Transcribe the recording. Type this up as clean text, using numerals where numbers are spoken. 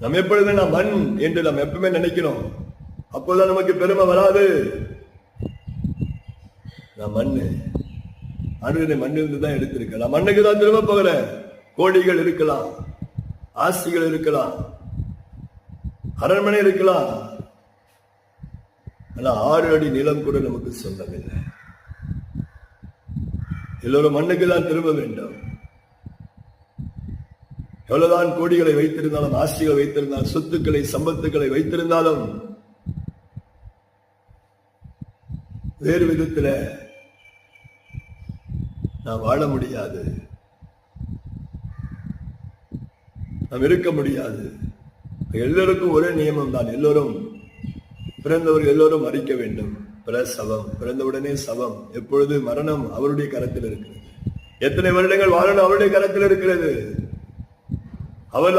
நம்ம எப்பொழுதுமே நான் மண் என்று நாம் எப்பவுமே நினைக்கிறோம். அப்போதான் நமக்கு பெருமை வராது. நான் மண்ணு, ஆண்டவருடைய மண்ணிலிருந்து தான் எடுத்திருக்கேன். நான் மண்ணுக்கு தான் திரும்ப போகிறேன். கோடிகள் இருக்கலாம், ஆஸ்திகள் இருக்கலாம், அரண்மனை இருக்கலாம், ஆனா 6 அடி நிலம் கூட நமக்கு சொந்தமில்லை. எல்லோரும் மண்ணுக்கு தான் திரும்ப வேண்டும். எவ்வளவுதான் கோடிகளை வைத்திருந்தாலும், ஆஸ்திகளை வைத்திருந்தாலும், சொத்துக்களை சம்பத்துக்களை வைத்திருந்தாலும் வேறு விதத்தில் நாம் வாழ முடியாது, நாம் இருக்க முடியாது. எல்லோருக்கும் ஒரே நியமம் தான். எல்லோரும் பிறந்தவர்கள் எல்லோரும் மரிக்க வேண்டும். பிரசவம், பிறந்தவுடனே சவம். எப்பொழுது மரணம் அவருடைய கரத்தில் இருக்கிறது. எத்தனை வருடங்கள் வாழணும் அவருடைய கரத்தில் இருக்கிறது. அவர்